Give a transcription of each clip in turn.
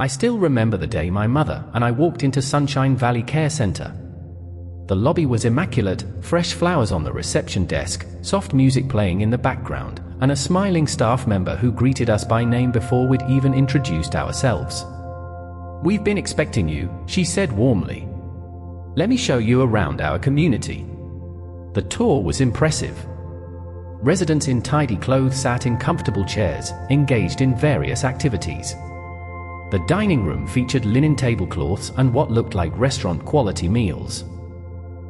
I still remember the day my mother and I walked into Sunshine Valley Care Center. The lobby was immaculate, fresh flowers on the reception desk, soft music playing in the background, and a smiling staff member who greeted us by name before we'd even introduced ourselves. "We've been expecting you," she said warmly. "Let me show you around our community." The tour was impressive. Residents in tidy clothes sat in comfortable chairs, engaged in various activities. The dining room featured linen tablecloths and what looked like restaurant-quality meals.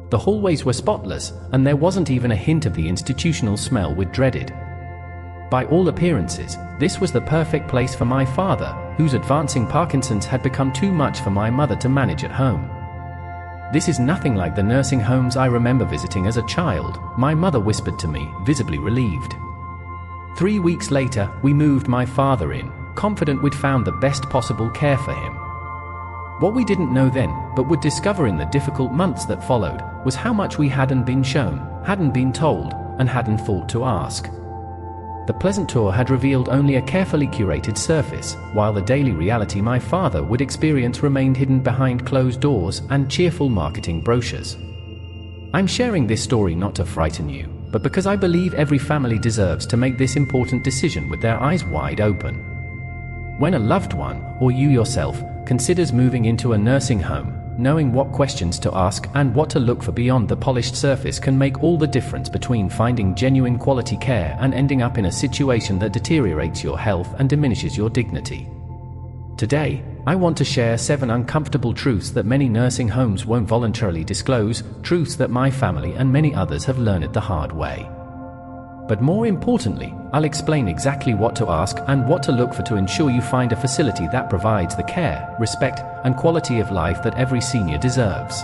The hallways were spotless, and there wasn't even a hint of the institutional smell we'd dreaded. By all appearances, this was the perfect place for my father, whose advancing Parkinson's had become too much for my mother to manage at home. "This is nothing like the nursing homes I remember visiting as a child," my mother whispered to me, visibly relieved. 3 weeks later, we moved my father in, confident we'd found the best possible care for him. What we didn't know then, but would discover in the difficult months that followed, was how much we hadn't been shown, hadn't been told, and hadn't thought to ask. The pleasant tour had revealed only a carefully curated surface, while the daily reality my father would experience remained hidden behind closed doors and cheerful marketing brochures. I'm sharing this story not to frighten you, but because I believe every family deserves to make this important decision with their eyes wide open. When a loved one, or you yourself, considers moving into a nursing home, knowing what questions to ask and what to look for beyond the polished surface can make all the difference between finding genuine quality care and ending up in a situation that deteriorates your health and diminishes your dignity. Today, I want to share 7 uncomfortable truths that many nursing homes won't voluntarily disclose, truths that my family and many others have learned the hard way. But more importantly, I'll explain exactly what to ask and what to look for to ensure you find a facility that provides the care, respect, and quality of life that every senior deserves.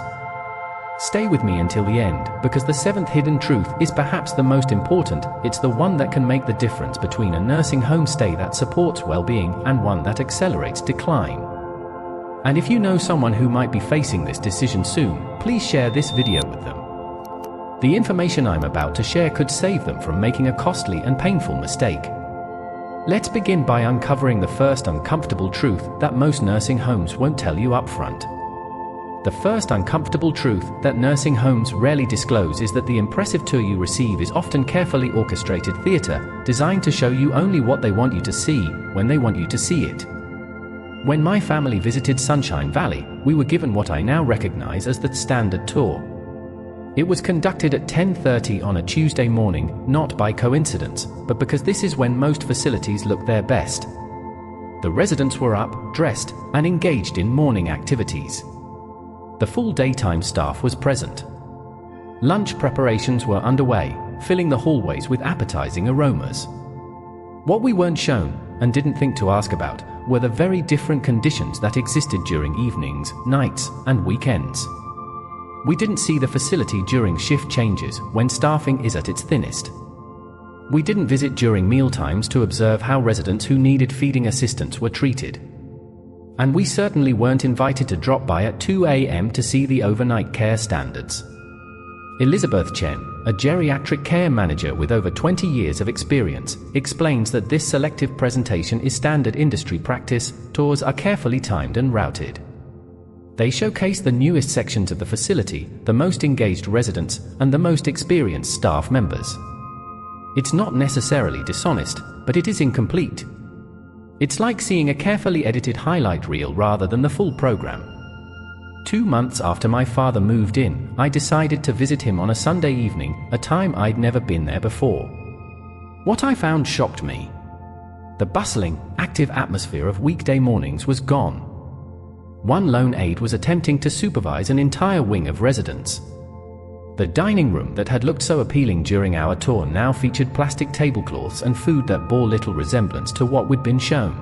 Stay with me until the end, because the 7th hidden truth is perhaps the most important. It's the one that can make the difference between a nursing home stay that supports well-being and one that accelerates decline. And if you know someone who might be facing this decision soon, please share this video with them. The information I'm about to share could save them from making a costly and painful mistake. Let's begin by uncovering the first uncomfortable truth that most nursing homes won't tell you up front. The first uncomfortable truth that nursing homes rarely disclose is that the impressive tour you receive is often carefully orchestrated theater, designed to show you only what they want you to see, when they want you to see it. When my family visited Sunshine Valley, we were given what I now recognize as the standard tour. It was conducted at 10:30 on a Tuesday morning, not by coincidence, but because this is when most facilities look their best. The residents were up, dressed, and engaged in morning activities. The full daytime staff was present. Lunch preparations were underway, filling the hallways with appetizing aromas. What we weren't shown, and didn't think to ask about, were the very different conditions that existed during evenings, nights, and weekends. We didn't see the facility during shift changes, when staffing is at its thinnest. We didn't visit during mealtimes to observe how residents who needed feeding assistance were treated. And we certainly weren't invited to drop by at 2 a.m. to see the overnight care standards. Elizabeth Chen, a geriatric care manager with over 20 years of experience, explains that this selective presentation is standard industry practice. Tours are carefully timed and routed. They showcase the newest sections of the facility, the most engaged residents, and the most experienced staff members. It's not necessarily dishonest, but it is incomplete. It's like seeing a carefully edited highlight reel rather than the full program. 2 months after my father moved in, I decided to visit him on a Sunday evening, a time I'd never been there before. What I found shocked me. The bustling, active atmosphere of weekday mornings was gone. One lone aide was attempting to supervise an entire wing of residents. The dining room that had looked so appealing during our tour now featured plastic tablecloths and food that bore little resemblance to what we'd been shown.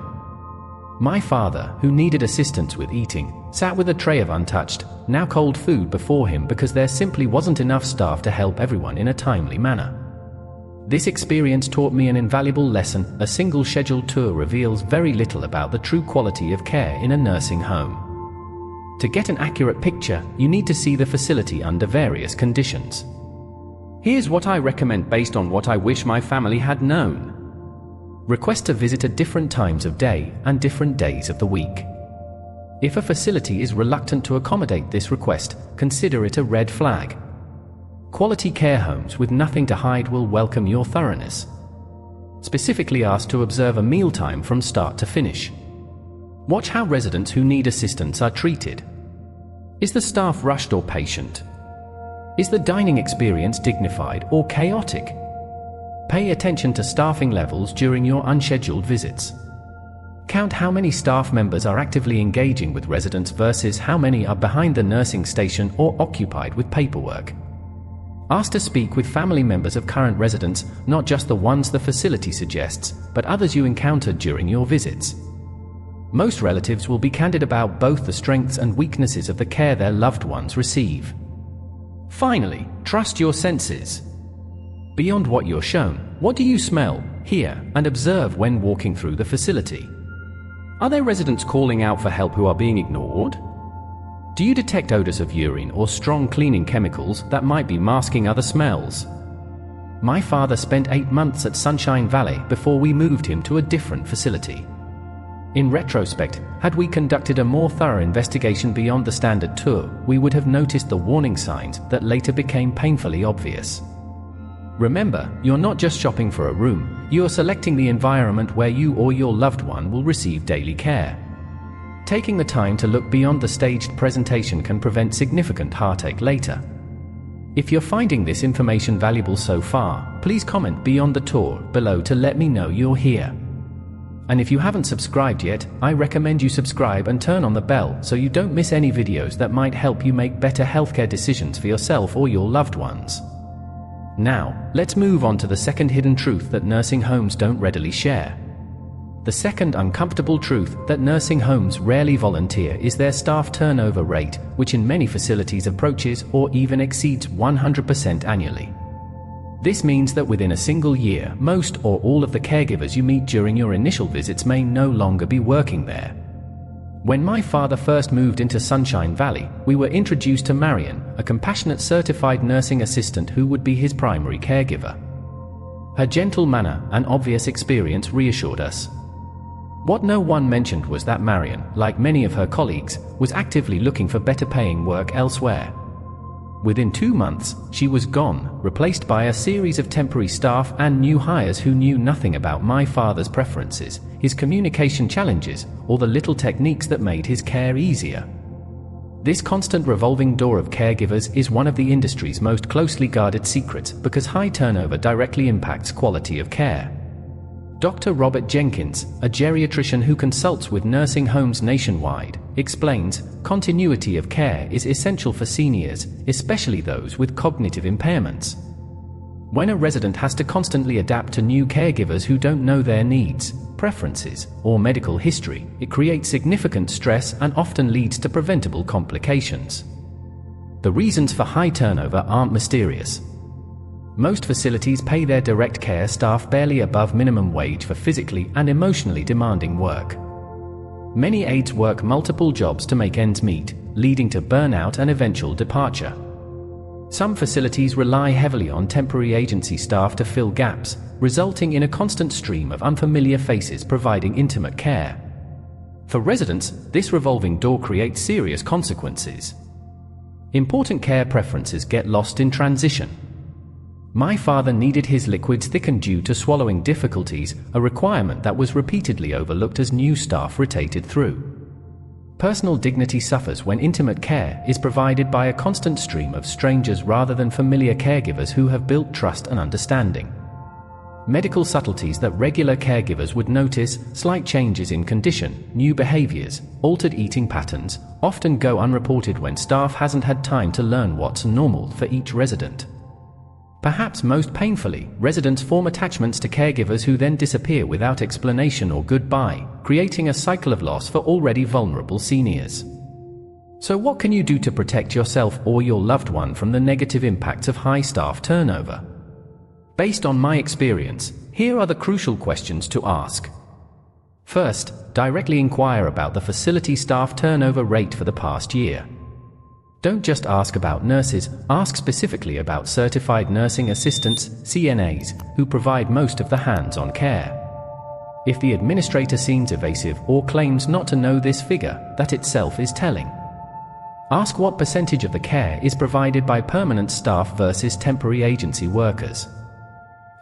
My father, who needed assistance with eating, sat with a tray of untouched, now cold food before him because there simply wasn't enough staff to help everyone in a timely manner. This experience taught me an invaluable lesson. A single scheduled tour reveals very little about the true quality of care in a nursing home. To get an accurate picture, you need to see the facility under various conditions. Here's what I recommend based on what I wish my family had known. Request to visit at different times of day and different days of the week. If a facility is reluctant to accommodate this request, consider it a red flag. Quality care homes with nothing to hide will welcome your thoroughness. Specifically ask to observe a mealtime from start to finish. Watch how residents who need assistance are treated. Is the staff rushed or patient? Is the dining experience dignified or chaotic? Pay attention to staffing levels during your unscheduled visits. Count how many staff members are actively engaging with residents versus how many are behind the nursing station or occupied with paperwork. Ask to speak with family members of current residents, not just the ones the facility suggests, but others you encountered during your visits. Most relatives will be candid about both the strengths and weaknesses of the care their loved ones receive. Finally, trust your senses. Beyond what you're shown, what do you smell, hear, and observe when walking through the facility? Are there residents calling out for help who are being ignored? Do you detect odors of urine or strong cleaning chemicals that might be masking other smells? My father spent 8 months at Sunshine Valley before we moved him to a different facility. In retrospect, had we conducted a more thorough investigation beyond the standard tour, we would have noticed the warning signs that later became painfully obvious. Remember, you're not just shopping for a room, you're selecting the environment where you or your loved one will receive daily care. Taking the time to look beyond the staged presentation can prevent significant heartache later. If you're finding this information valuable so far, please comment beyond the tour below to let me know you're here. And if you haven't subscribed yet, I recommend you subscribe and turn on the bell so you don't miss any videos that might help you make better healthcare decisions for yourself or your loved ones. Now, let's move on to the second hidden truth that nursing homes don't readily share. The second uncomfortable truth that nursing homes rarely volunteer is their staff turnover rate, which in many facilities approaches or even exceeds 100% annually. This means that within a single year, most or all of the caregivers you meet during your initial visits may no longer be working there. When my father first moved into Sunshine Valley, we were introduced to Marion, a compassionate certified nursing assistant who would be his primary caregiver. Her gentle manner and obvious experience reassured us. What no one mentioned was that Marion, like many of her colleagues, was actively looking for better paying work elsewhere. Within 2 months, she was gone, replaced by a series of temporary staff and new hires who knew nothing about my father's preferences, his communication challenges, or the little techniques that made his care easier. This constant revolving door of caregivers is one of the industry's most closely guarded secrets because high turnover directly impacts quality of care. Dr. Robert Jenkins, a geriatrician who consults with nursing homes nationwide, explains, continuity of care is essential for seniors, especially those with cognitive impairments. When a resident has to constantly adapt to new caregivers who don't know their needs, preferences, or medical history, it creates significant stress and often leads to preventable complications. The reasons for high turnover aren't mysterious. Most facilities pay their direct care staff barely above minimum wage for physically and emotionally demanding work. Many aides work multiple jobs to make ends meet, leading to burnout and eventual departure. Some facilities rely heavily on temporary agency staff to fill gaps, resulting in a constant stream of unfamiliar faces providing intimate care. For residents, this revolving door creates serious consequences. Important care preferences get lost in transition. My father needed his liquids thickened due to swallowing difficulties, a requirement that was repeatedly overlooked as new staff rotated through. Personal dignity suffers when intimate care is provided by a constant stream of strangers rather than familiar caregivers who have built trust and understanding. Medical subtleties that regular caregivers would notice, slight changes in condition, new behaviors, altered eating patterns, often go unreported when staff hasn't had time to learn what's normal for each resident. Perhaps most painfully, residents form attachments to caregivers who then disappear without explanation or goodbye, creating a cycle of loss for already vulnerable seniors. So what can you do to protect yourself or your loved one from the negative impacts of high staff turnover? Based on my experience, here are the crucial questions to ask. First, directly inquire about the facility staff turnover rate for the past year. Don't just ask about nurses, ask specifically about certified nursing assistants, CNAs, who provide most of the hands-on care. If the administrator seems evasive or claims not to know this figure, that itself is telling. Ask what percentage of the care is provided by permanent staff versus temporary agency workers.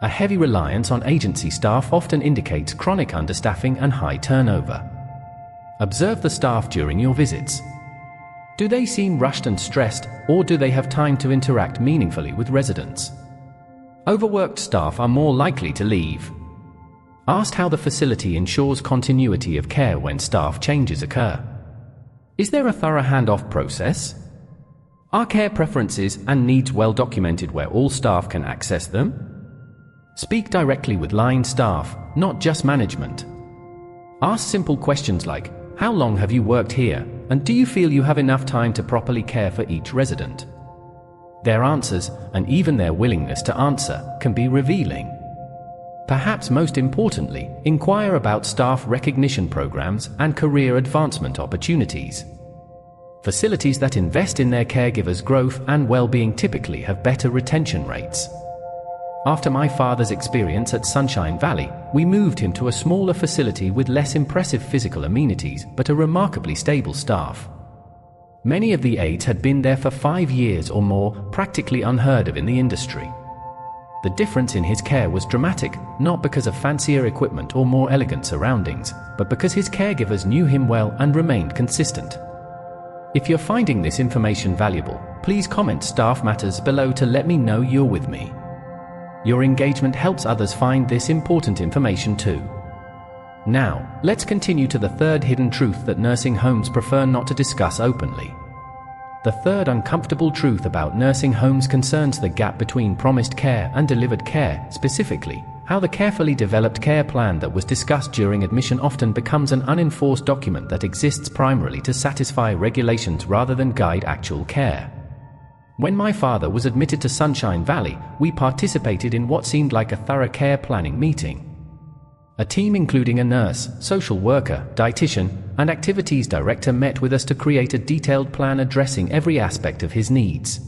A heavy reliance on agency staff often indicates chronic understaffing and high turnover. Observe the staff during your visits. Do they seem rushed and stressed, or do they have time to interact meaningfully with residents? Overworked staff are more likely to leave. Ask how the facility ensures continuity of care when staff changes occur. Is there a thorough handoff process? Are care preferences and needs well documented where all staff can access them? Speak directly with line staff, not just management. Ask simple questions like, how long have you worked here, and do you feel you have enough time to properly care for each resident? Their answers, and even their willingness to answer, can be revealing. Perhaps most importantly, inquire about staff recognition programs and career advancement opportunities. Facilities that invest in their caregivers' growth and well-being typically have better retention rates. After my father's experience at Sunshine Valley, we moved him to a smaller facility with less impressive physical amenities but a remarkably stable staff. Many of the aides had been there for 5 years or more, practically unheard of in the industry. The difference in his care was dramatic, not because of fancier equipment or more elegant surroundings, but because his caregivers knew him well and remained consistent. If you're finding this information valuable, please comment Staff Matters below to let me know you're with me. Your engagement helps others find this important information too. Now, let's continue to the third hidden truth that nursing homes prefer not to discuss openly. The third uncomfortable truth about nursing homes concerns the gap between promised care and delivered care, specifically, how the carefully developed care plan that was discussed during admission often becomes an unenforced document that exists primarily to satisfy regulations rather than guide actual care. When my father was admitted to Sunshine Valley, we participated in what seemed like a thorough care planning meeting. A team including a nurse, social worker, dietitian, and activities director met with us to create a detailed plan addressing every aspect of his needs.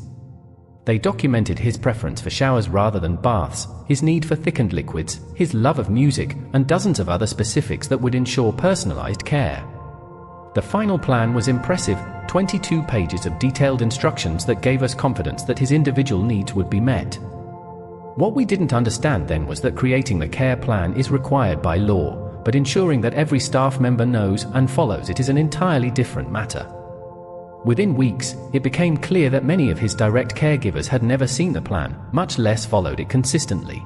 They documented his preference for showers rather than baths, his need for thickened liquids, his love of music, and dozens of other specifics that would ensure personalized care. The final plan was impressive, 22 pages of detailed instructions that gave us confidence that his individual needs would be met. What we didn't understand then was that creating the care plan is required by law, but ensuring that every staff member knows and follows it is an entirely different matter. Within weeks, it became clear that many of his direct caregivers had never seen the plan, much less followed it consistently.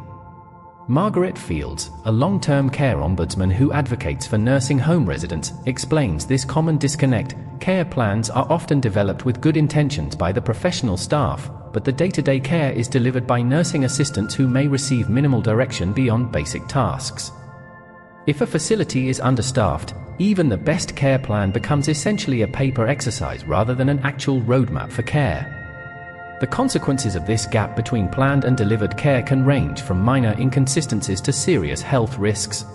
Margaret Fields, a long-term care ombudsman who advocates for nursing home residents, explains this common disconnect. Care plans are often developed with good intentions by the professional staff, but the day-to-day care is delivered by nursing assistants who may receive minimal direction beyond basic tasks. If a facility is understaffed, even the best care plan becomes essentially a paper exercise rather than an actual roadmap for care. The consequences of this gap between planned and delivered care can range from minor inconsistencies to serious health risks.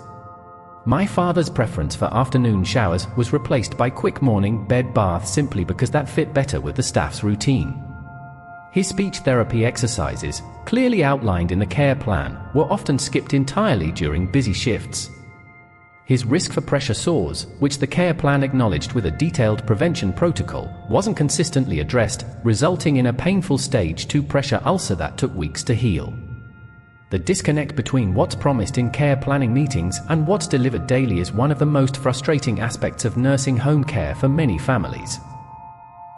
My father's preference for afternoon showers was replaced by quick morning bed baths simply because that fit better with the staff's routine. His speech therapy exercises, clearly outlined in the care plan, were often skipped entirely during busy shifts. His risk for pressure sores, which the care plan acknowledged with a detailed prevention protocol, wasn't consistently addressed, resulting in a painful stage 2 pressure ulcer that took weeks to heal. The disconnect between what's promised in care planning meetings and what's delivered daily is one of the most frustrating aspects of nursing home care for many families.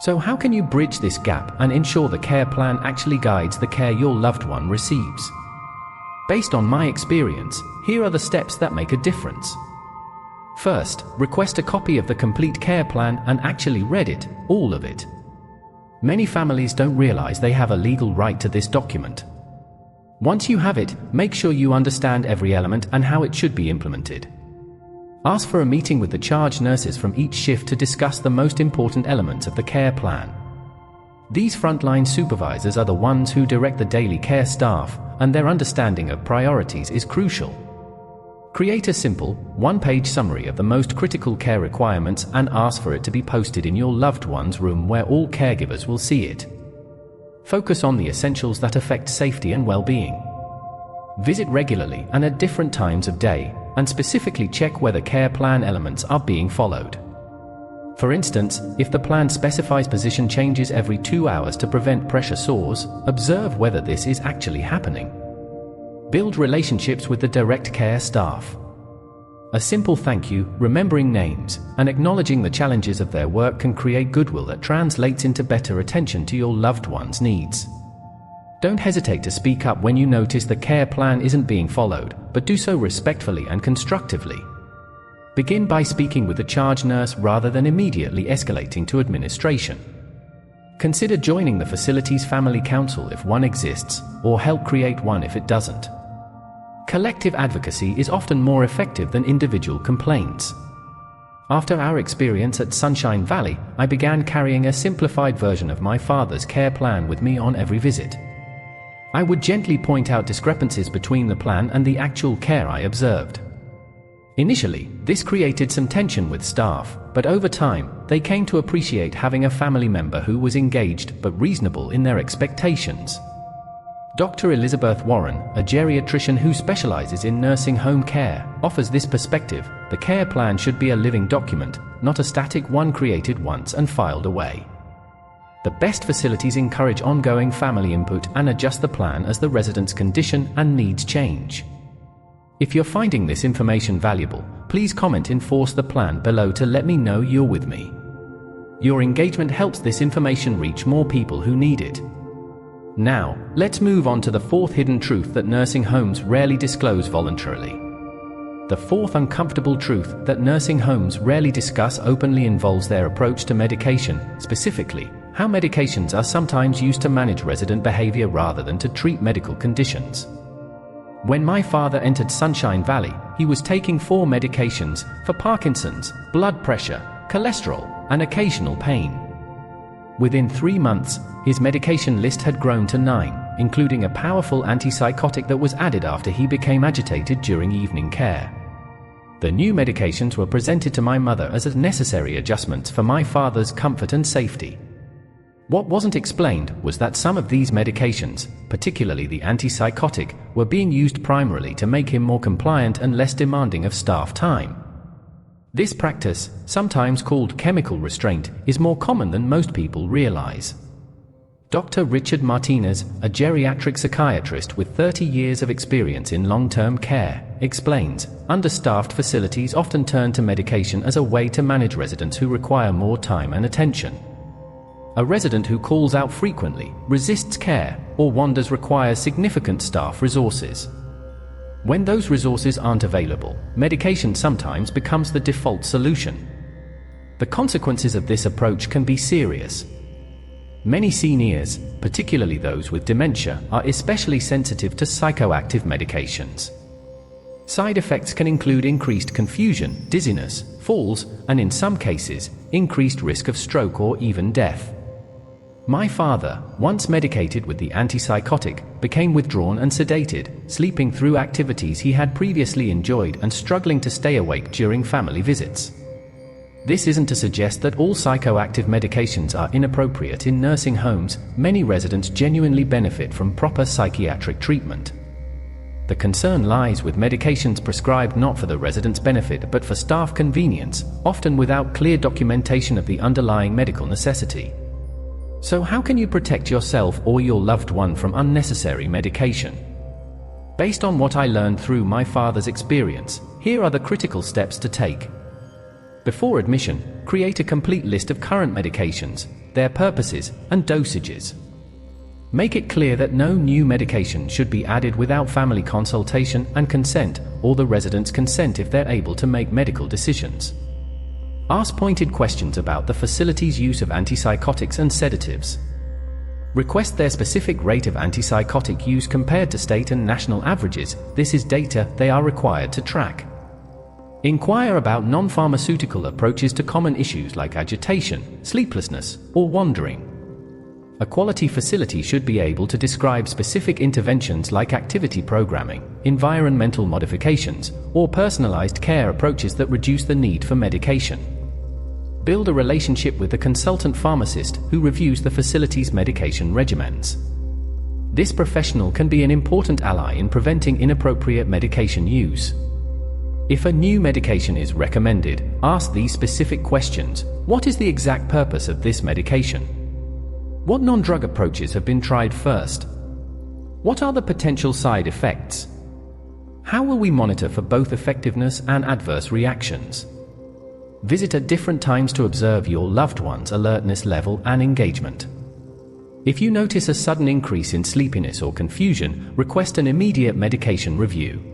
So how can you bridge this gap and ensure the care plan actually guides the care your loved one receives? Based on my experience, here are the steps that make a difference. First, request a copy of the complete care plan and actually read it, all of it. Many families don't realize they have a legal right to this document. Once you have it, make sure you understand every element and how it should be implemented. Ask for a meeting with the charge nurses from each shift to discuss the most important elements of the care plan. These frontline supervisors are the ones who direct the daily care staff, and their understanding of priorities is crucial. Create a simple, one-page summary of the most critical care requirements and ask for it to be posted in your loved one's room where all caregivers will see it. Focus on the essentials that affect safety and well-being. Visit regularly and at different times of day, and specifically check whether care plan elements are being followed. For instance, if the plan specifies position changes every 2 hours to prevent pressure sores, observe whether this is actually happening. Build relationships with the direct care staff. A simple thank you, remembering names, and acknowledging the challenges of their work can create goodwill that translates into better attention to your loved one's needs. Don't hesitate to speak up when you notice the care plan isn't being followed, but do so respectfully and constructively. Begin by speaking with the charge nurse rather than immediately escalating to administration. Consider joining the facility's family council if one exists, or help create one if it doesn't. Collective advocacy is often more effective than individual complaints. After our experience at Sunshine Valley, I began carrying a simplified version of my father's care plan with me on every visit. I would gently point out discrepancies between the plan and the actual care I observed. Initially, this created some tension with staff, but over time, they came to appreciate having a family member who was engaged but reasonable in their expectations. Dr. Elizabeth Warren, a geriatrician who specializes in nursing home care, offers this perspective: the care plan should be a living document, not a static one created once and filed away. The best facilities encourage ongoing family input and adjust the plan as the resident's condition and needs change. If you're finding this information valuable, please comment "Enforce the plan" below to let me know you're with me. Your engagement helps this information reach more people who need it. Now, let's move on to the fourth hidden truth that nursing homes rarely disclose voluntarily. The fourth uncomfortable truth that nursing homes rarely discuss openly involves their approach to medication, specifically, how medications are sometimes used to manage resident behavior rather than to treat medical conditions. When my father entered Sunshine Valley, he was taking 4 medications for Parkinson's, blood pressure, cholesterol, and occasional pain. Within 3 months, his medication list had grown to 9, including a powerful antipsychotic that was added after he became agitated during evening care. The new medications were presented to my mother as necessary adjustments for my father's comfort and safety. What wasn't explained was that some of these medications, particularly the antipsychotic, were being used primarily to make him more compliant and less demanding of staff time. This practice, sometimes called chemical restraint, is more common than most people realize. Dr. Richard Martinez, a geriatric psychiatrist with 30 years of experience in long-term care, explains, understaffed facilities often turn to medication as a way to manage residents who require more time and attention. A resident who calls out frequently, resists care, or wanders requires significant staff resources. When those resources aren't available, medication sometimes becomes the default solution. The consequences of this approach can be serious. Many seniors, particularly those with dementia, are especially sensitive to psychoactive medications. Side effects can include increased confusion, dizziness, falls, and in some cases, increased risk of stroke or even death. My father, once medicated with the antipsychotic, became withdrawn and sedated, sleeping through activities he had previously enjoyed and struggling to stay awake during family visits. This isn't to suggest that all psychoactive medications are inappropriate in nursing homes. Many residents genuinely benefit from proper psychiatric treatment. The concern lies with medications prescribed not for the resident's benefit but for staff convenience, often without clear documentation of the underlying medical necessity. So how can you protect yourself or your loved one from unnecessary medication? Based on what I learned through my father's experience, here are the critical steps to take. Before admission, create a complete list of current medications, their purposes, and dosages. Make it clear that no new medication should be added without family consultation and consent, or the resident's consent if they're able to make medical decisions. Ask pointed questions about the facility's use of antipsychotics and sedatives. Request their specific rate of antipsychotic use compared to state and national averages. This is data they are required to track. Inquire about non-pharmaceutical approaches to common issues like agitation, sleeplessness, or wandering. A quality facility should be able to describe specific interventions like activity programming, environmental modifications, or personalized care approaches that reduce the need for medication. Build a relationship with the consultant pharmacist who reviews the facility's medication regimens. This professional can be an important ally in preventing inappropriate medication use. If a new medication is recommended, ask these specific questions. What is the exact purpose of this medication? What non-drug approaches have been tried first? What are the potential side effects? How will we monitor for both effectiveness and adverse reactions? Visit at different times to observe your loved one's alertness level and engagement. If you notice a sudden increase in sleepiness or confusion, request an immediate medication review.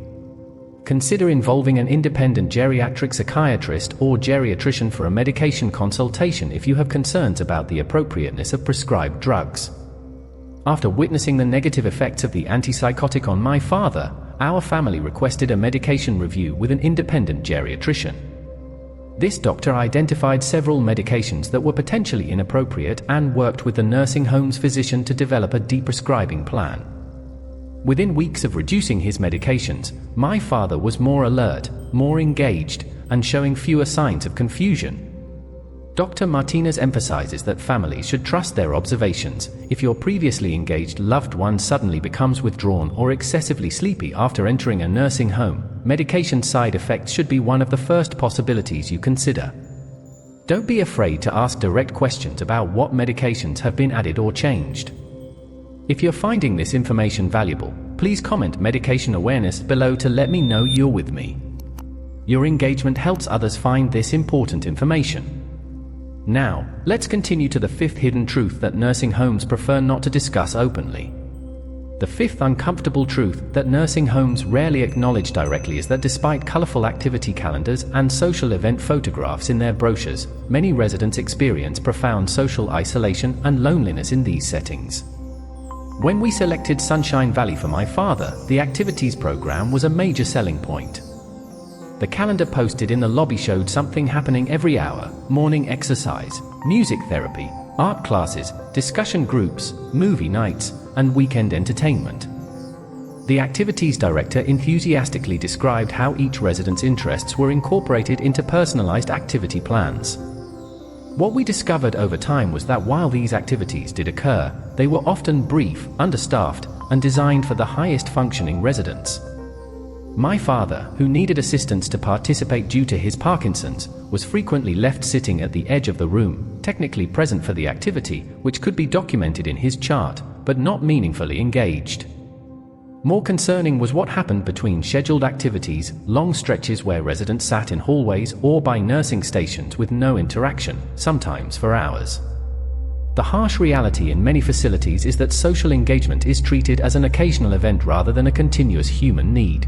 Consider involving an independent geriatric psychiatrist or geriatrician for a medication consultation if you have concerns about the appropriateness of prescribed drugs. After witnessing the negative effects of the antipsychotic on my father, our family requested a medication review with an independent geriatrician. This doctor identified several medications that were potentially inappropriate and worked with the nursing home's physician to develop a deprescribing plan. Within weeks of reducing his medications, my father was more alert, more engaged, and showing fewer signs of confusion. Dr. Martinez emphasizes that families should trust their observations. If your previously engaged loved one suddenly becomes withdrawn or excessively sleepy after entering a nursing home, medication side effects should be one of the first possibilities you consider. Don't be afraid to ask direct questions about what medications have been added or changed. If you're finding this information valuable, please comment medication awareness below to let me know you're with me. Your engagement helps others find this important information. Now, let's continue to the fifth hidden truth that nursing homes prefer not to discuss openly. The fifth uncomfortable truth that nursing homes rarely acknowledge directly is that despite colorful activity calendars and social event photographs in their brochures, many residents experience profound social isolation and loneliness in these settings. When we selected Sunshine Valley for my father, the activities program was a major selling point. The calendar posted in the lobby showed something happening every hour: morning exercise, music therapy, art classes, discussion groups, movie nights, and weekend entertainment. The activities director enthusiastically described how each resident's interests were incorporated into personalized activity plans. What we discovered over time was that while these activities did occur, they were often brief, understaffed, and designed for the highest functioning residents. My father, who needed assistance to participate due to his Parkinson's, was frequently left sitting at the edge of the room, technically present for the activity, which could be documented in his chart, but not meaningfully engaged. More concerning was what happened between scheduled activities, long stretches where residents sat in hallways or by nursing stations with no interaction, sometimes for hours. The harsh reality in many facilities is that social engagement is treated as an occasional event rather than a continuous human need.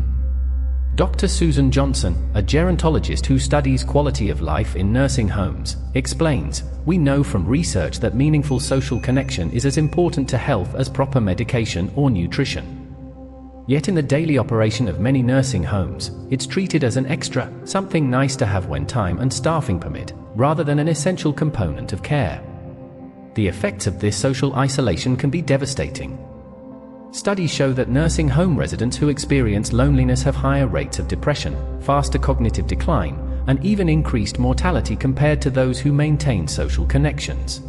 Dr. Susan Johnson, a gerontologist who studies quality of life in nursing homes, explains, "We know from research that meaningful social connection is as important to health as proper medication or nutrition. Yet in the daily operation of many nursing homes, it's treated as an extra, something nice to have when time and staffing permit, rather than an essential component of care." The effects of this social isolation can be devastating. Studies show that nursing home residents who experience loneliness have higher rates of depression, faster cognitive decline, and even increased mortality compared to those who maintain social connections.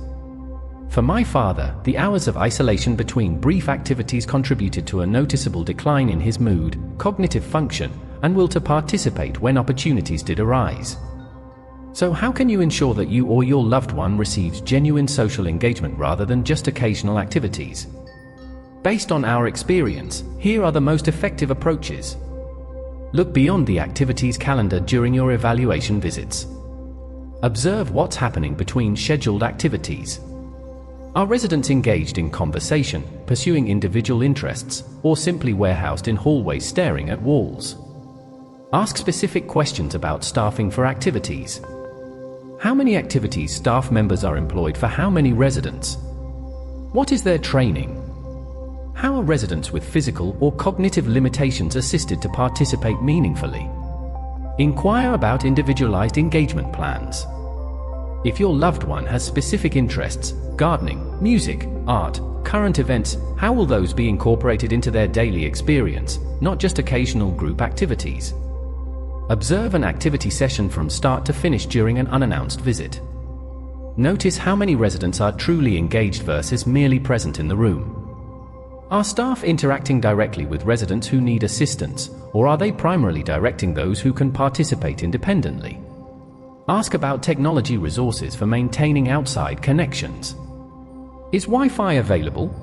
For my father, the hours of isolation between brief activities contributed to a noticeable decline in his mood, cognitive function, and will to participate when opportunities did arise. So how can you ensure that you or your loved one receives genuine social engagement rather than just occasional activities? Based on our experience, here are the most effective approaches. Look beyond the activities calendar during your evaluation visits. Observe what's happening between scheduled activities. Are residents engaged in conversation, pursuing individual interests, or simply warehoused in hallways staring at walls? Ask specific questions about staffing for activities. How many activities staff members are employed for how many residents? What is their training? How are residents with physical or cognitive limitations assisted to participate meaningfully? Inquire about individualized engagement plans. If your loved one has specific interests, gardening, music, art, current events, how will those be incorporated into their daily experience, not just occasional group activities? Observe an activity session from start to finish during an unannounced visit. Notice how many residents are truly engaged versus merely present in the room. Are staff interacting directly with residents who need assistance, or are they primarily directing those who can participate independently? Ask about technology resources for maintaining outside connections. Is Wi-Fi available?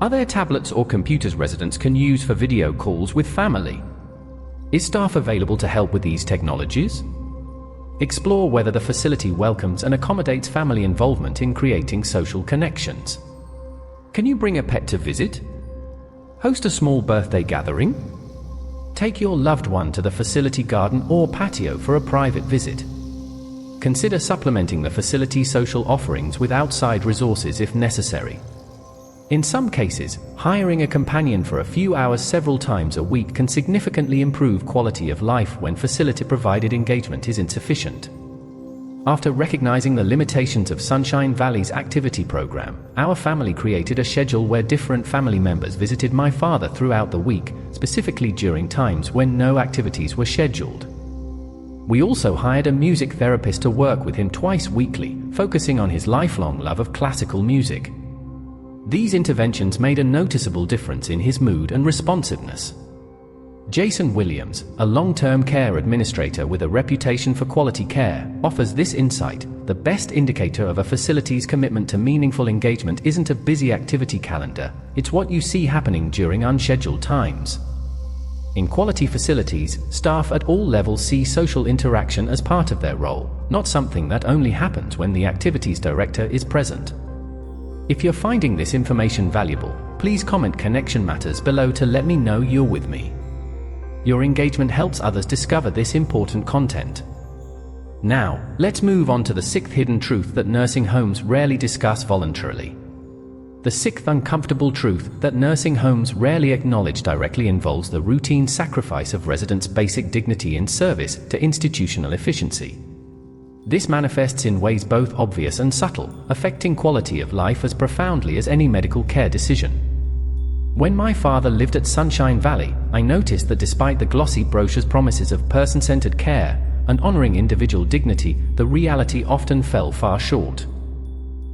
Are there tablets or computers residents can use for video calls with family? Is staff available to help with these technologies? Explore whether the facility welcomes and accommodates family involvement in creating social connections. Can you bring a pet to visit? Host a small birthday gathering? Take your loved one to the facility garden or patio for a private visit. Consider supplementing the facility's social offerings with outside resources if necessary. In some cases, hiring a companion for a few hours several times a week can significantly improve quality of life when facility-provided engagement is insufficient. After recognizing the limitations of Sunshine Valley's activity program, our family created a schedule where different family members visited my father throughout the week, specifically during times when no activities were scheduled. We also hired a music therapist to work with him twice weekly, focusing on his lifelong love of classical music. These interventions made a noticeable difference in his mood and responsiveness. Jason Williams, a long-term care administrator with a reputation for quality care, offers this insight: the best indicator of a facility's commitment to meaningful engagement isn't a busy activity calendar, it's what you see happening during unscheduled times. In quality facilities, staff at all levels see social interaction as part of their role, not something that only happens when the activities director is present. If you're finding this information valuable, please comment "Connection Matters" below to let me know you're with me. Your engagement helps others discover this important content. Now, let's move on to the sixth hidden truth that nursing homes rarely discuss voluntarily. The sixth uncomfortable truth that nursing homes rarely acknowledge directly involves the routine sacrifice of residents' basic dignity in service to institutional efficiency. This manifests in ways both obvious and subtle, affecting quality of life as profoundly as any medical care decision. When my father lived at Sunshine Valley, I noticed that despite the glossy brochure's promises of person-centered care and honoring individual dignity, the reality often fell far short.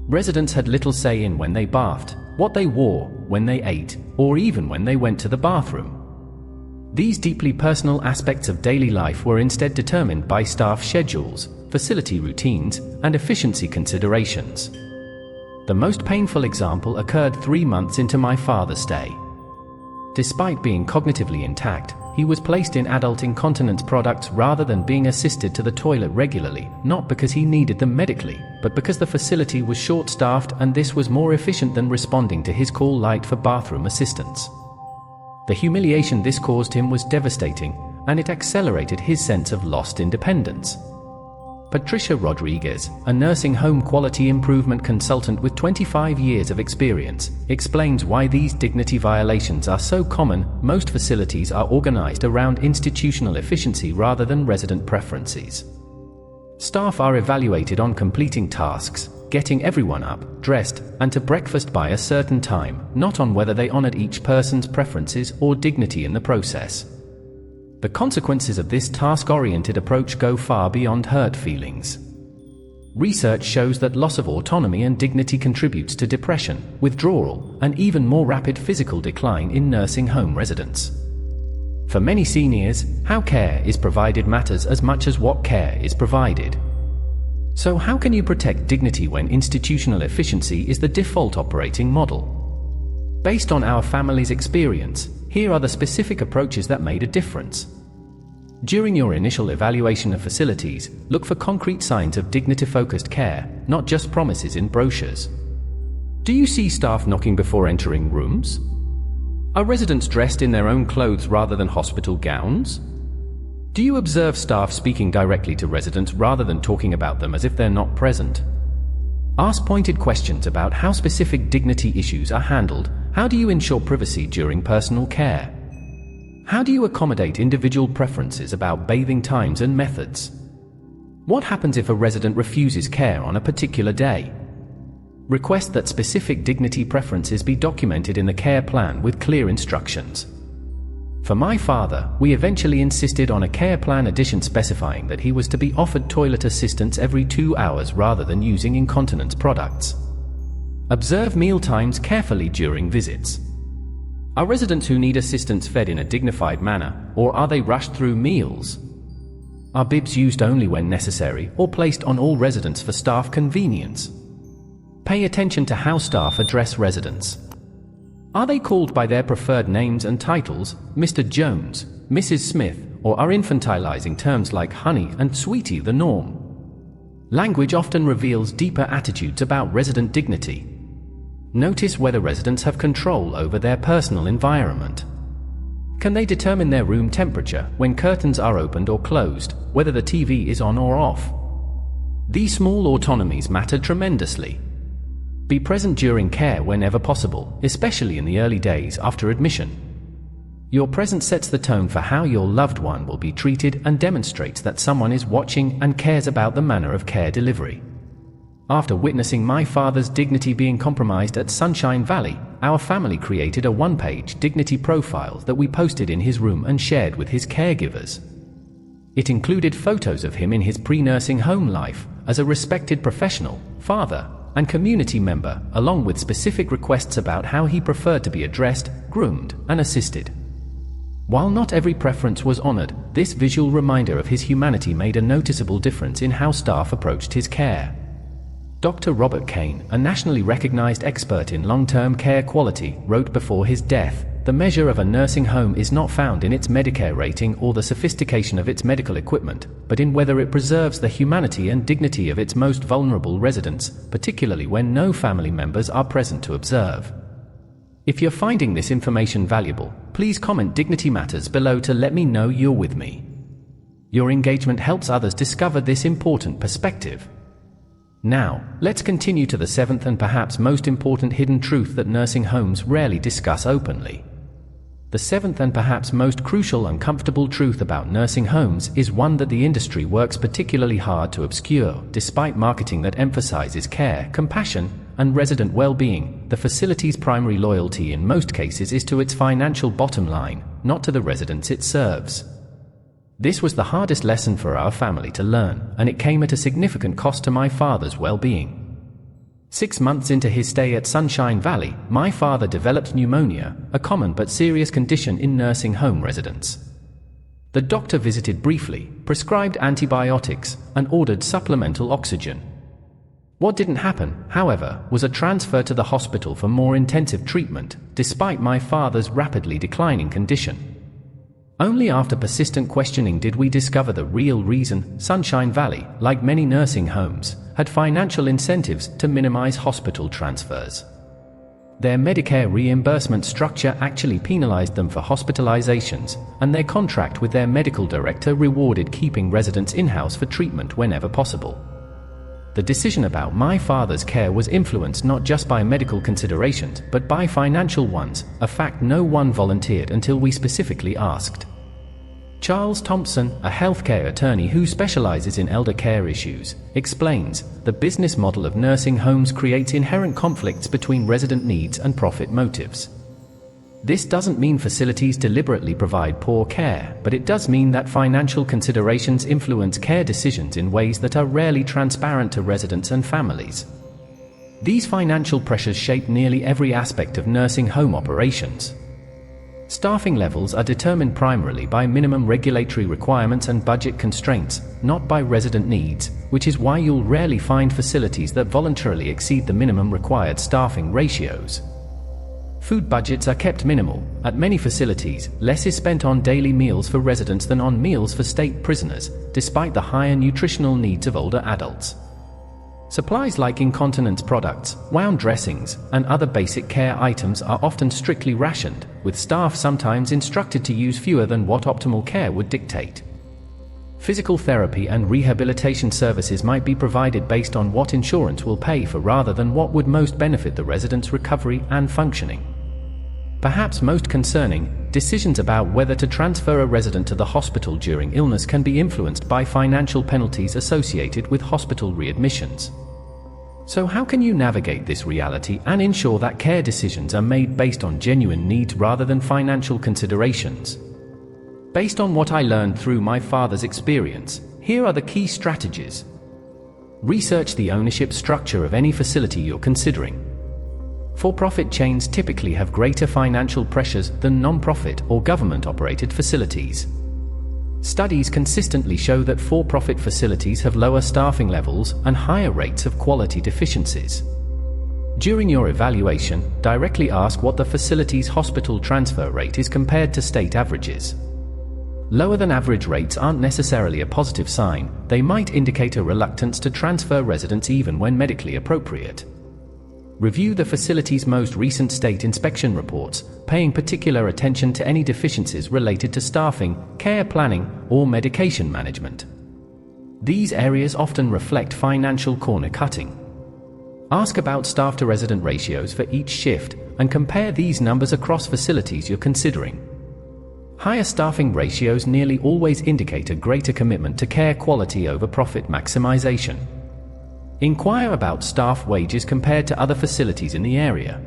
Residents had little say in when they bathed, what they wore, when they ate, or even when they went to the bathroom. These deeply personal aspects of daily life were instead determined by staff schedules, facility routines, and efficiency considerations. The most painful example occurred 3 months into my father's stay. Despite being cognitively intact, he was placed in adult incontinence products rather than being assisted to the toilet regularly, not because he needed them medically, but because the facility was short-staffed and this was more efficient than responding to his call light for bathroom assistance. The humiliation this caused him was devastating, and it accelerated his sense of lost independence. Patricia Rodriguez, a nursing home quality improvement consultant with 25 years of experience, explains why these dignity violations are so common. Most facilities are organized around institutional efficiency rather than resident preferences. Staff are evaluated on completing tasks, getting everyone up, dressed, and to breakfast by a certain time, not on whether they honored each person's preferences or dignity in the process. The consequences of this task-oriented approach go far beyond hurt feelings. Research shows that loss of autonomy and dignity contributes to depression, withdrawal, and even more rapid physical decline in nursing home residents. For many seniors, how care is provided matters as much as what care is provided. So how can you protect dignity when institutional efficiency is the default operating model? Based on our family's experience, here are the specific approaches that made a difference. During your initial evaluation of facilities, look for concrete signs of dignity-focused care, not just promises in brochures. Do you see staff knocking before entering rooms? Are residents dressed in their own clothes rather than hospital gowns? Do you observe staff speaking directly to residents rather than talking about them as if they're not present? Ask pointed questions about how specific dignity issues are handled. How do you ensure privacy during personal care? How do you accommodate individual preferences about bathing times and methods? What happens if a resident refuses care on a particular day? Request that specific dignity preferences be documented in the care plan with clear instructions. For my father, we eventually insisted on a care plan addition specifying that he was to be offered toilet assistance every 2 hours rather than using incontinence products. Observe meal times carefully during visits. Are residents who need assistance fed in a dignified manner, or are they rushed through meals? Are bibs used only when necessary, or placed on all residents for staff convenience? Pay attention to how staff address residents. Are they called by their preferred names and titles, Mr. Jones, Mrs. Smith, or are infantilizing terms like honey and sweetie the norm? Language often reveals deeper attitudes about resident dignity. Notice whether residents have control over their personal environment. Can they determine their room temperature when curtains are opened or closed, whether the TV is on or off? These small autonomies matter tremendously. Be present during care whenever possible, especially in the early days after admission. Your presence sets the tone for how your loved one will be treated and demonstrates that someone is watching and cares about the manner of care delivery. After witnessing my father's dignity being compromised at Sunshine Valley, our family created a one-page dignity profile that we posted in his room and shared with his caregivers. It included photos of him in his pre-nursing home life, as a respected professional, father, and community member, along with specific requests about how he preferred to be addressed, groomed, and assisted. While not every preference was honored, this visual reminder of his humanity made a noticeable difference in how staff approached his care. Dr. Robert Kane, a nationally recognized expert in long-term care quality, wrote before his death, "The measure of a nursing home is not found in its Medicare rating or the sophistication of its medical equipment, but in whether it preserves the humanity and dignity of its most vulnerable residents, particularly when no family members are present to observe." If you're finding this information valuable, please comment Dignity Matters below to let me know you're with me. Your engagement helps others discover this important perspective. Now, let's continue to the seventh and perhaps most important hidden truth that nursing homes rarely discuss openly. The seventh and perhaps most crucial and uncomfortable truth about nursing homes is one that the industry works particularly hard to obscure. Despite marketing that emphasizes care, compassion, and resident well-being, the facility's primary loyalty in most cases is to its financial bottom line, not to the residents it serves. This was the hardest lesson for our family to learn, and it came at a significant cost to my father's well-being. 6 months into his stay at Sunshine Valley, my father developed pneumonia, a common but serious condition in nursing home residents. The doctor visited briefly, prescribed antibiotics, and ordered supplemental oxygen. What didn't happen, however, was a transfer to the hospital for more intensive treatment, despite my father's rapidly declining condition. Only after persistent questioning did we discover the real reason. Sunshine Valley, like many nursing homes, had financial incentives to minimize hospital transfers. Their Medicare reimbursement structure actually penalized them for hospitalizations, and their contract with their medical director rewarded keeping residents in-house for treatment whenever possible. The decision about my father's care was influenced not just by medical considerations, but by financial ones, a fact no one volunteered until we specifically asked. Charles Thompson, a healthcare attorney who specializes in elder care issues, explains, "The business model of nursing homes creates inherent conflicts between resident needs and profit motives. This doesn't mean facilities deliberately provide poor care, but it does mean that financial considerations influence care decisions in ways that are rarely transparent to residents and families. These financial pressures shape nearly every aspect of nursing home operations. Staffing levels are determined primarily by minimum regulatory requirements and budget constraints, not by resident needs, which is why you'll rarely find facilities that voluntarily exceed the minimum required staffing ratios. Food budgets are kept minimal. At many facilities, less is spent on daily meals for residents than on meals for state prisoners, despite the higher nutritional needs of older adults. Supplies like incontinence products, wound dressings, and other basic care items are often strictly rationed, with staff sometimes instructed to use fewer than what optimal care would dictate. Physical therapy and rehabilitation services might be provided based on what insurance will pay for rather than what would most benefit the resident's recovery and functioning. Perhaps most concerning, decisions about whether to transfer a resident to the hospital during illness can be influenced by financial penalties associated with hospital readmissions. So how can you navigate this reality and ensure that care decisions are made based on genuine needs rather than financial considerations? Based on what I learned through my father's experience, here are the key strategies. Research the ownership structure of any facility you're considering. For-profit chains typically have greater financial pressures than non-profit or government-operated facilities. Studies consistently show that for-profit facilities have lower staffing levels and higher rates of quality deficiencies. During your evaluation, directly ask what the facility's hospital transfer rate is compared to state averages. Lower than average rates aren't necessarily a positive sign. They might indicate a reluctance to transfer residents even when medically appropriate. Review the facility's most recent state inspection reports, paying particular attention to any deficiencies related to staffing, care planning, or medication management. These areas often reflect financial corner cutting. Ask about staff-to-resident ratios for each shift and compare these numbers across facilities you're considering. Higher staffing ratios nearly always indicate a greater commitment to care quality over profit maximization. Inquire about staff wages compared to other facilities in the area.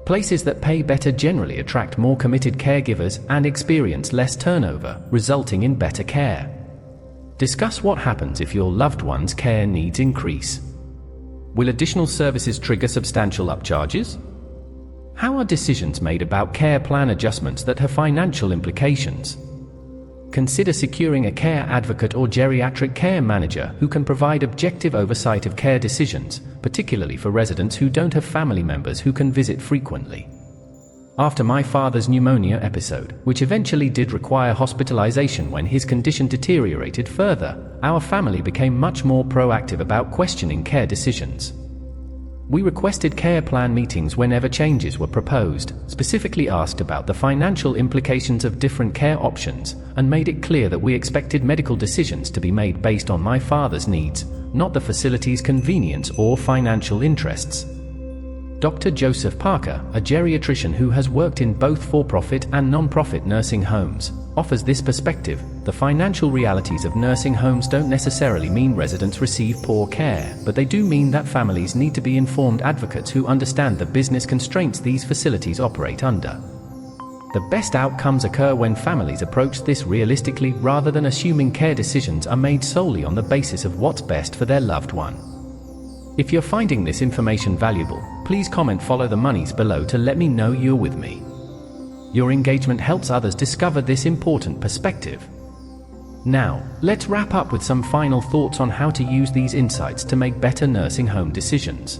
Places that pay better generally attract more committed caregivers and experience less turnover, resulting in better care. Discuss what happens if your loved one's care needs increase. Will additional services trigger substantial upcharges? How are decisions made about care plan adjustments that have financial implications? Consider securing a care advocate or geriatric care manager who can provide objective oversight of care decisions, particularly for residents who don't have family members who can visit frequently. After my father's pneumonia episode, which eventually did require hospitalization when his condition deteriorated further, our family became much more proactive about questioning care decisions. We requested care plan meetings whenever changes were proposed, specifically asked about the financial implications of different care options, and made it clear that we expected medical decisions to be made based on my father's needs, not the facility's convenience or financial interests. Dr. Joseph Parker, a geriatrician who has worked in both for-profit and non-profit nursing homes, offers this perspective. The financial realities of nursing homes don't necessarily mean residents receive poor care, but they do mean that families need to be informed advocates who understand the business constraints these facilities operate under. The best outcomes occur when families approach this realistically rather than assuming care decisions are made solely on the basis of what's best for their loved one. If you're finding this information valuable, please comment "Follow the Monies" below to let me know you're with me. Your engagement helps others discover this important perspective. Now, let's wrap up with some final thoughts on how to use these insights to make better nursing home decisions.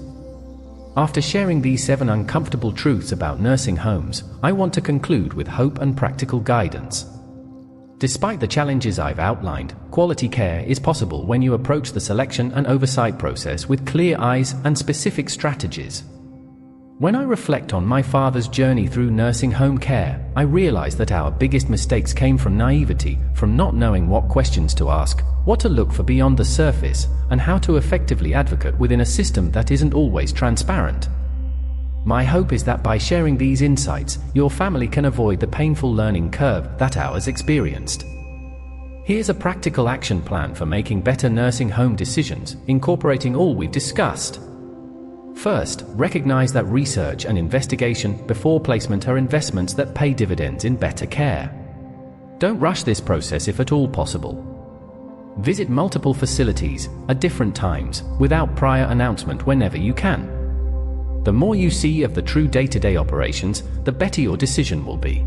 After sharing these 7 uncomfortable truths about nursing homes, I want to conclude with hope and practical guidance. Despite the challenges I've outlined, quality care is possible when you approach the selection and oversight process with clear eyes and specific strategies. When I reflect on my father's journey through nursing home care, I realize that our biggest mistakes came from naivety, from not knowing what questions to ask, what to look for beyond the surface, and how to effectively advocate within a system that isn't always transparent. My hope is that by sharing these insights, your family can avoid the painful learning curve that ours experienced. Here's a practical action plan for making better nursing home decisions, incorporating all we've discussed. First, recognize that research and investigation before placement are investments that pay dividends in better care. Don't rush this process if at all possible. Visit multiple facilities at different times without prior announcement whenever you can. The more you see of the true day-to-day operations, the better your decision will be.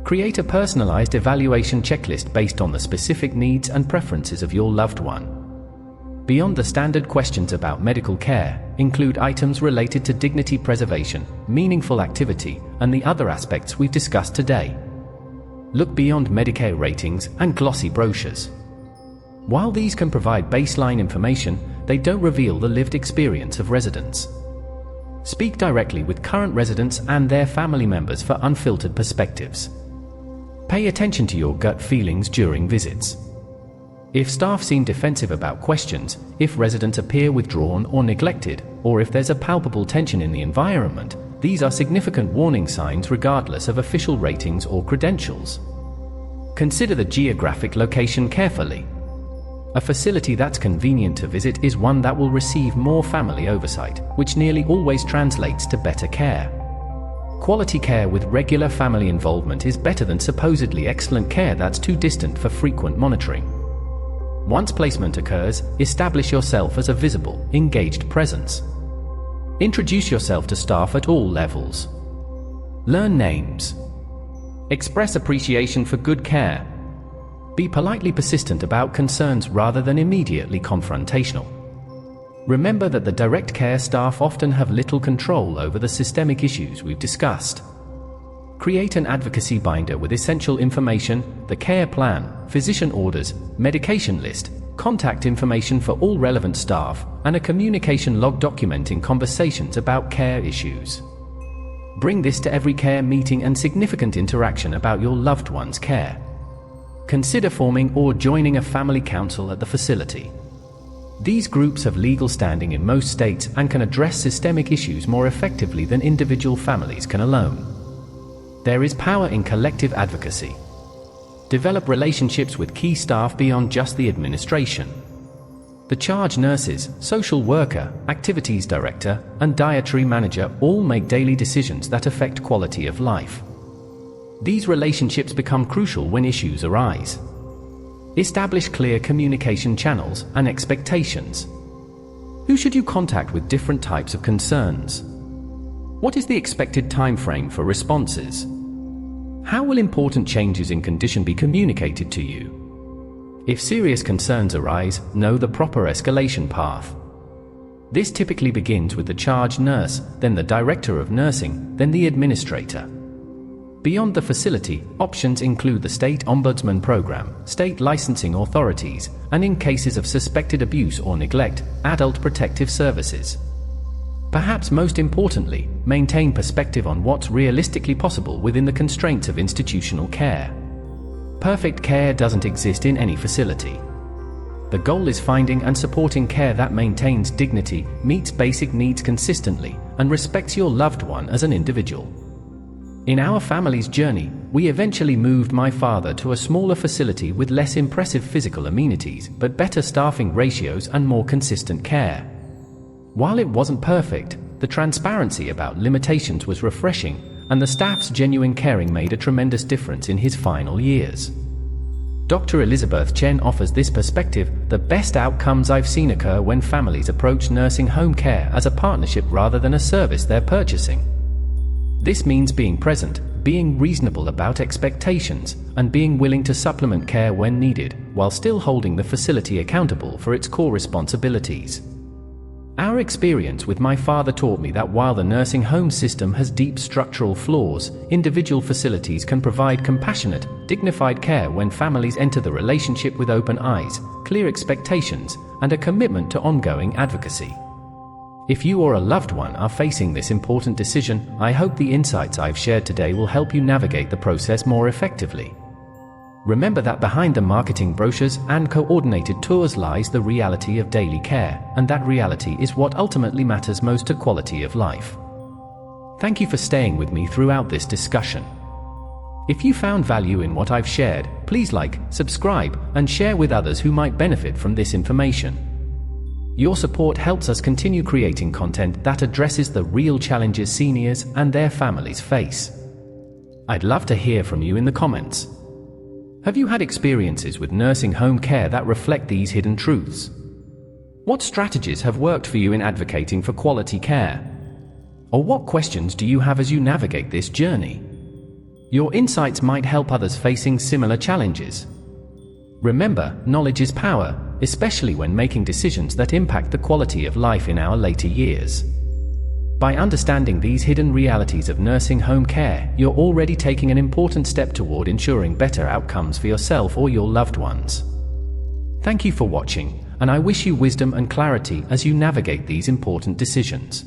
Create a personalized evaluation checklist based on the specific needs and preferences of your loved one. Beyond the standard questions about medical care, include items related to dignity preservation, meaningful activity, and the other aspects we've discussed today. Look beyond Medicare ratings and glossy brochures. While these can provide baseline information, they don't reveal the lived experience of residents. Speak directly with current residents and their family members for unfiltered perspectives. Pay attention to your gut feelings during visits. If staff seem defensive about questions, if residents appear withdrawn or neglected, or if there's a palpable tension in the environment, these are significant warning signs regardless of official ratings or credentials. Consider the geographic location carefully. A facility that's convenient to visit is one that will receive more family oversight, which nearly always translates to better care. Quality care with regular family involvement is better than supposedly excellent care that's too distant for frequent monitoring. Once placement occurs, establish yourself as a visible, engaged presence. Introduce yourself to staff at all levels. Learn names. Express appreciation for good care. Be politely persistent about concerns rather than immediately confrontational. Remember that the direct care staff often have little control over the systemic issues we've discussed. Create an advocacy binder with essential information, the care plan, physician orders, medication list, contact information for all relevant staff, and a communication log documenting conversations about care issues. Bring this to every care meeting and significant interaction about your loved one's care. Consider forming or joining a family council at the facility. These groups have legal standing in most states and can address systemic issues more effectively than individual families can alone. There is power in collective advocacy. Develop relationships with key staff beyond just the administration. The charge nurses, social worker, activities director, and dietary manager all make daily decisions that affect quality of life. These relationships become crucial when issues arise. Establish clear communication channels and expectations. Who should you contact with different types of concerns? What is the expected time frame for responses? How will important changes in condition be communicated to you? If serious concerns arise, know the proper escalation path. This typically begins with the charge nurse, then the director of nursing, then the administrator. Beyond the facility, options include the State Ombudsman Program, state licensing authorities, and in cases of suspected abuse or neglect, adult protective services. Perhaps most importantly, maintain perspective on what's realistically possible within the constraints of institutional care. Perfect care doesn't exist in any facility. The goal is finding and supporting care that maintains dignity, meets basic needs consistently, and respects your loved one as an individual. In our family's journey, we eventually moved my father to a smaller facility with less impressive physical amenities, but better staffing ratios and more consistent care. While it wasn't perfect, the transparency about limitations was refreshing, and the staff's genuine caring made a tremendous difference in his final years. Dr. Elizabeth Chen offers this perspective: the best outcomes I've seen occur when families approach nursing home care as a partnership rather than a service they're purchasing. This means being present, being reasonable about expectations, and being willing to supplement care when needed, while still holding the facility accountable for its core responsibilities. Our experience with my father taught me that while the nursing home system has deep structural flaws, individual facilities can provide compassionate, dignified care when families enter the relationship with open eyes, clear expectations, and a commitment to ongoing advocacy. If you or a loved one are facing this important decision, I hope the insights I've shared today will help you navigate the process more effectively. Remember that behind the marketing brochures and coordinated tours lies the reality of daily care, and that reality is what ultimately matters most to quality of life. Thank you for staying with me throughout this discussion. If you found value in what I've shared, please like, subscribe, and share with others who might benefit from this information. Your support helps us continue creating content that addresses the real challenges seniors and their families face. I'd love to hear from you in the comments. Have you had experiences with nursing home care that reflect these hidden truths? What strategies have worked for you in advocating for quality care? Or what questions do you have as you navigate this journey? Your insights might help others facing similar challenges. Remember, knowledge is power, especially when making decisions that impact the quality of life in our later years. By understanding these hidden realities of nursing home care, you're already taking an important step toward ensuring better outcomes for yourself or your loved ones. Thank you for watching, and I wish you wisdom and clarity as you navigate these important decisions.